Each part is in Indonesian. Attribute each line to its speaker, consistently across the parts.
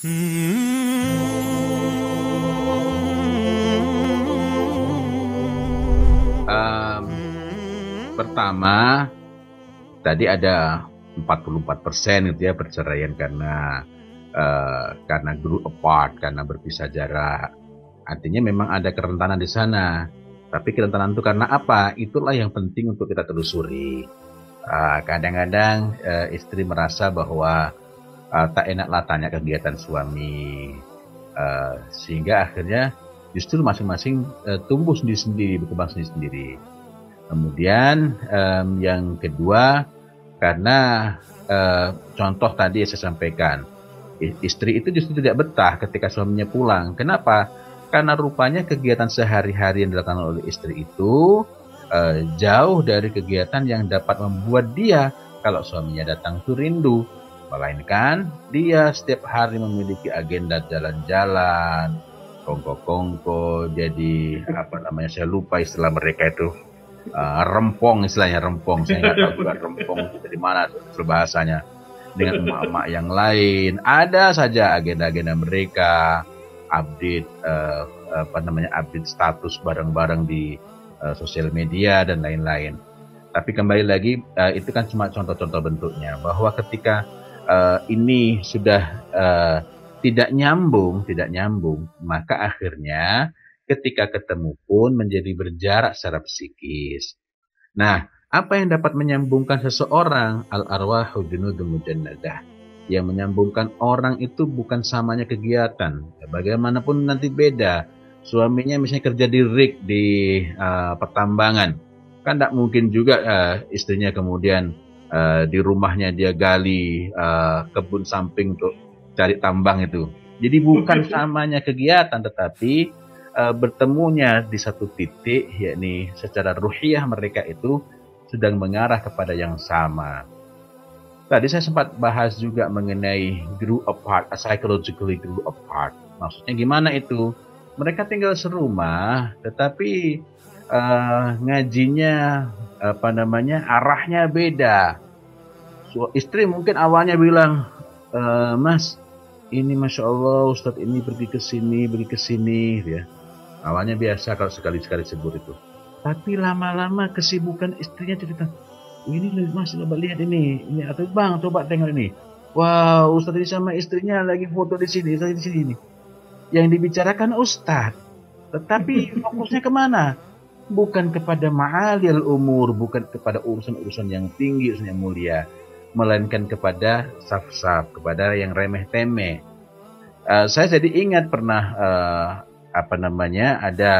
Speaker 1: Em, Pertama, tadi ada 44% gitu ya perceraian karena grew apart, karena berpisah jarak. Artinya memang ada kerentanan di sana. Tapi kerentanan itu karena apa? Itulah yang penting untuk kita telusuri. Kadang-kadang istri merasa bahwa tak enaklah tanya kegiatan suami, sehingga akhirnya justru masing-masing tumbuh sendiri-sendiri, berkembang sendiri-sendiri. Kemudian yang kedua, karena contoh tadi yang saya sampaikan, istri itu justru tidak betah ketika suaminya pulang. Kenapa? Karena rupanya kegiatan sehari-hari yang dilakukan oleh istri itu jauh dari kegiatan yang dapat membuat dia kalau suaminya datang itu rindu. Melainkan dia setiap hari memiliki agenda jalan-jalan, kongko-kongko, jadi saya lupa istilah mereka itu, rempong, istilahnya rempong. Saya nggak tahu juga rempong dari mana bahasanya. Dengan emak-emak yang lain, ada saja agenda-agenda mereka, update update status bareng-bareng di sosial media dan lain-lain. Tapi kembali lagi, itu kan cuma contoh-contoh bentuknya, bahwa ketika ini sudah tidak nyambung, maka akhirnya ketika ketemu pun menjadi berjarak secara psikis. Nah, apa yang dapat menyambungkan seseorang? Al-arwahu junudun mujannadah. Yang menyambungkan orang itu bukan samanya kegiatan. Bagaimanapun nanti beda. Suaminya misalnya kerja di rig, di pertambangan. Kan tidak mungkin juga istrinya kemudian di rumahnya dia gali kebun samping untuk cari tambang itu. Jadi bukan samanya kegiatan, tetapi bertemunya di satu titik, yakni secara ruhiyah mereka itu sedang mengarah kepada yang sama. Tadi saya sempat bahas juga mengenai grew apart, psychologically grew apart. Maksudnya gimana itu? Mereka tinggal serumah, tetapi ngajinya arahnya beda. Istri mungkin awalnya bilang, Mas, ini Masya Allah Ustadz ini pergi ke sini, ya. Awalnya biasa kalau sekali-sekali sebut itu. Tapi lama-lama kesibukan istrinya cerita, ini Mas, coba lihat ini atau Bang, coba tengok ini. Wow, Ustadz ini sama istrinya lagi foto di sini, di sini. Yang dibicarakan Ustadz, tetapi fokusnya kemana? Bukan kepada ma'alil umur, bukan kepada urusan-urusan yang tinggi, urusan yang mulia, melainkan kepada saf-saf, kepada yang remeh-temeh. Saya jadi ingat pernah ada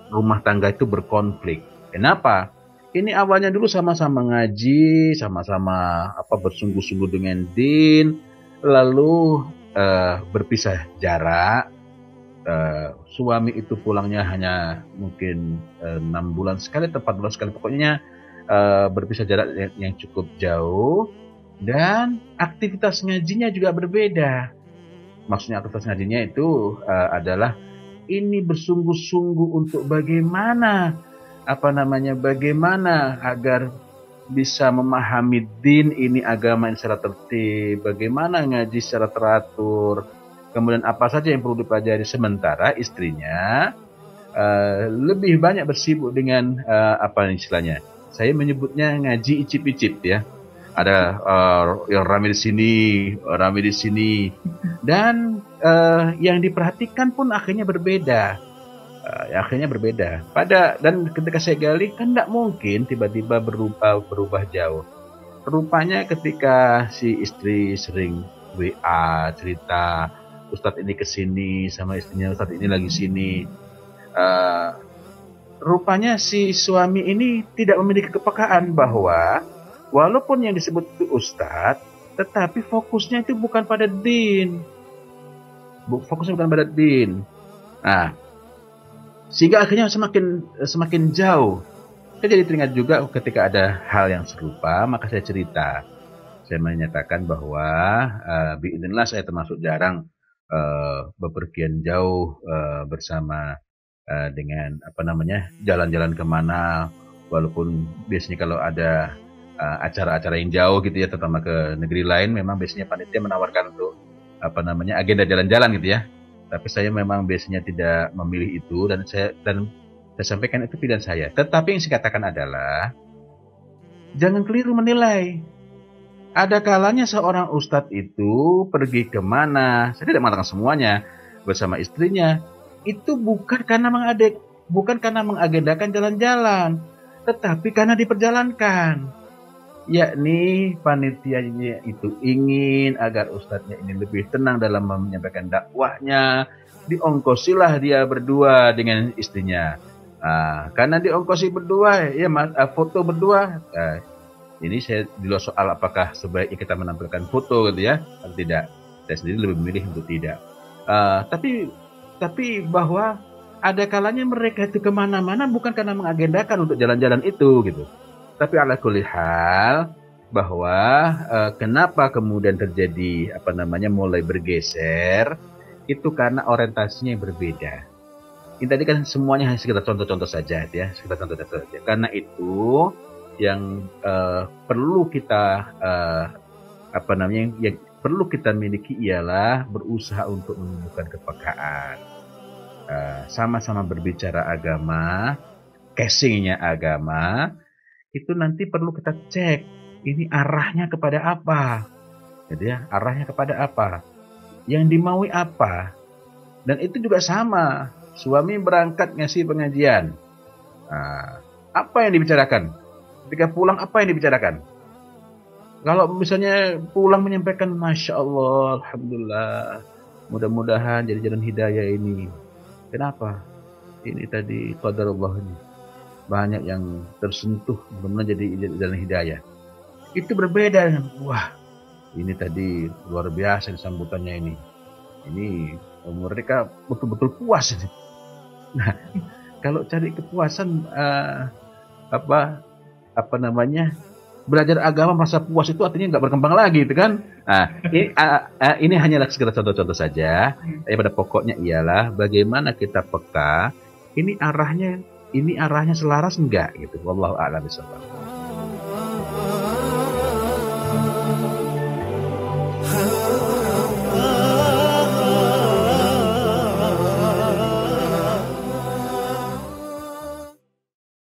Speaker 1: rumah tangga itu berkonflik. Kenapa? Ini awalnya dulu sama-sama ngaji, sama-sama bersungguh-sungguh dengan din, lalu berpisah jarak. Suami itu pulangnya hanya mungkin 6 bulan sekali atau 4 bulan sekali, pokoknya berpisah jarak yang cukup jauh, dan aktivitas ngajinya juga berbeda. Maksudnya aktivitas ngajinya itu adalah ini bersungguh-sungguh untuk bagaimana agar bisa memahami din ini, agama yang secara tertib, bagaimana ngaji secara teratur, kemudian apa saja yang perlu dipelajari. Sementara istrinya lebih banyak bersibuk dengan istilahnya, saya menyebutnya ngaji icip-icip ya. Ada yang ramai di sini, dan yang diperhatikan pun akhirnya berbeda. Dan ketika saya gali, kan tidak mungkin tiba-tiba berubah jauh. Rupanya ketika si istri sering WA cerita, Ustadz ini kesini sama istrinya, Ustadz ini lagi sini. Rupanya si suami ini tidak memiliki kepekaan bahwa walaupun yang disebut itu Ustadz, tetapi fokusnya itu bukan pada din. Nah, sehingga akhirnya semakin jauh. Saya jadi teringat juga ketika ada hal yang serupa, maka saya cerita. Saya menyatakan bahwa biidznillah saya termasuk jarang bepergian jauh bersama dengan jalan-jalan kemana, walaupun biasanya kalau ada acara-acara yang jauh gitu ya, terutama ke negeri lain, memang biasanya panitia menawarkan untuk agenda jalan-jalan gitu ya. Tapi saya memang biasanya tidak memilih itu, dan saya sampaikan itu pilihan saya. Tetapi yang saya katakan adalah jangan keliru menilai. Ada kalanya seorang ustadz itu pergi kemana, saya tidak mengatakan semuanya, bersama istrinya, itu bukan karena mengagendakan jalan-jalan, tetapi karena diperjalankan. Yakni panitianya itu ingin agar ustadznya ini lebih tenang dalam menyampaikan dakwahnya, diongkosilah dia berdua dengan istrinya. Karena diongkosi berdua, ya foto berdua. Ini saya di luar soal apakah sebaiknya kita menampilkan foto gitu ya, atau tidak. Saya sendiri lebih memilih untuk tidak. Tapi bahwa ada kalanya mereka itu kemana-mana bukan karena mengagendakan untuk jalan-jalan itu gitu. Tapi ala kulli hal bahwa kenapa kemudian terjadi mulai bergeser itu karena orientasinya yang berbeda. Ini tadi kan semuanya hanya sekedar contoh-contoh saja ya, sekedar contoh-contoh saja. Karena itu yang perlu kita yang perlu kita miliki ialah berusaha untuk menumbuhkan kepekaan. Sama-sama berbicara agama, casingnya agama, itu nanti perlu kita cek ini arahnya kepada apa, gitu ya, arahnya kepada apa, yang dimaui apa. Dan itu juga sama, suami berangkat ngasih pengajian, apa yang dibicarakan, ketika pulang apa yang dibicarakan. Kalau misalnya pulang menyampaikan Masya Allah, Alhamdulillah, mudah-mudahan jadi jalan hidayah ini. Kenapa? Ini tadi qadarullah ini banyak yang tersentuh, benar-benar jadi jalan hidayah. Itu berbeda dengan wah ini tadi luar biasa sambutannya ini mereka betul-betul puas ini. Nah, kalau cari kepuasan belajar agama masa puas itu artinya nggak berkembang lagi, itu kan? Ini hanyalah sekedar contoh-contoh saja. Pada pokoknya ialah bagaimana kita peka. Ini arahnya selaras enggak gitu. Wallahu a'lam bishawab.